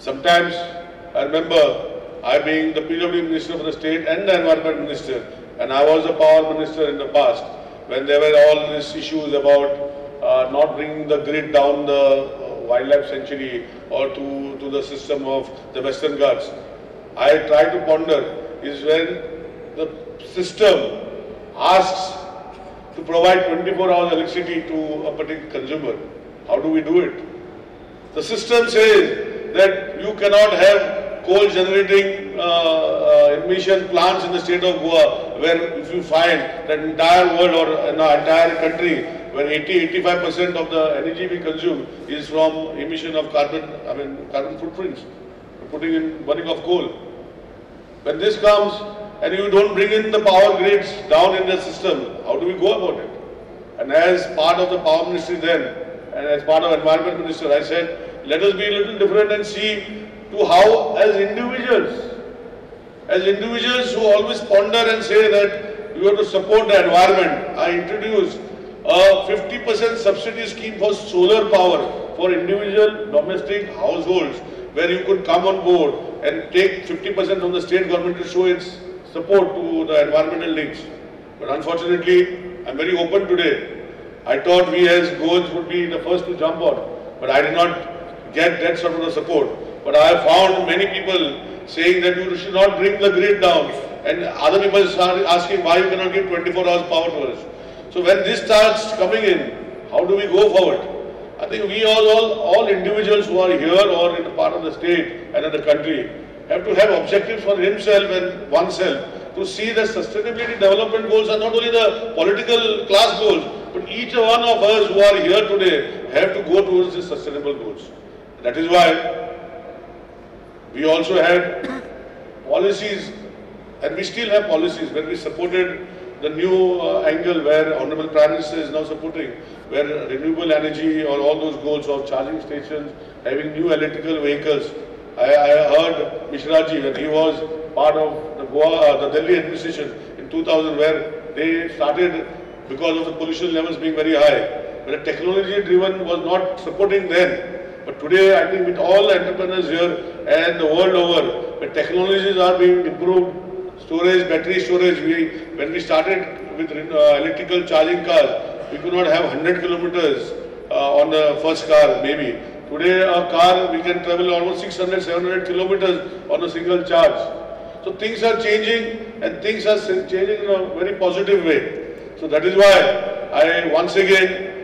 Sometimes, I remember, I being the PWD Minister for the state and the Environment Minister, and I was a power minister in the past, when there were all these issues about not bringing the grid down the wildlife sanctuary or to the system of the Western Ghats. I try to ponder is when the system asks to provide 24 hours electricity to a particular consumer. How do we do it? The system says that you cannot have coal generating emission plants in the state of Goa, where if you find that entire world or entire country where 80-85% of the energy we consume is from emission of carbon footprints, burning of coal. When this comes and you don't bring in the power grids down in the system, how do we go about it? And as part of the power ministry then, and as part of environment minister, I said, let us be a little different and see to how as individuals who always ponder and say that you have to support the environment, I introduced a 50% subsidy scheme for solar power for individual domestic households, where you could come on board and take 50% from the state government to show its support to the environmental links. But unfortunately, I am very open today. I thought we as Goans would be the first to jump on, but I did not get that sort of support. But I have found many people saying that you should not bring the grid down, and other people start asking why you cannot give 24 hours power to us. So when this starts coming in, how do we go forward? I think we all individuals who are here or in a part of the state and in the country have to have objectives for himself and oneself to see that sustainability development goals are not only the political class goals, but each one of us who are here today have to go towards these sustainable goals. That is why we also had policies, and we still have policies. When we supported the new angle where Honorable Prime Minister is now supporting, where renewable energy or all those goals of charging stations, having new electrical vehicles. I heard Mishraji when he was part of the Delhi administration in 2000, where they started because of the pollution levels being very high, where the technology driven was not supporting then. But today, I think with all entrepreneurs here and the world over, the technologies are being improved. Storage, battery storage, when we started with electrical charging cars, we could not have 100 kilometers on the first car maybe. Today a car, we can travel almost 600, 700 kilometers on a single charge. So things are changing, and things are changing in a very positive way. So that is why I once again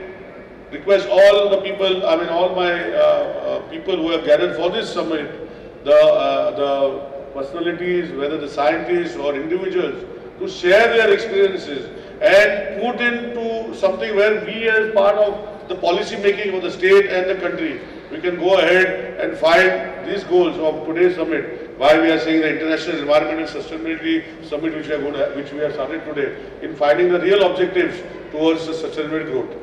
request all the people, all my people who have gathered for this summit, the personalities, whether the scientists or individuals, to share their experiences and put into something where we as part of the policy making of the state and the country, we can go ahead and find these goals of today's summit, why we are saying the International Environment and Sustainability Summit which we have started today, in finding the real objectives towards the sustainable growth.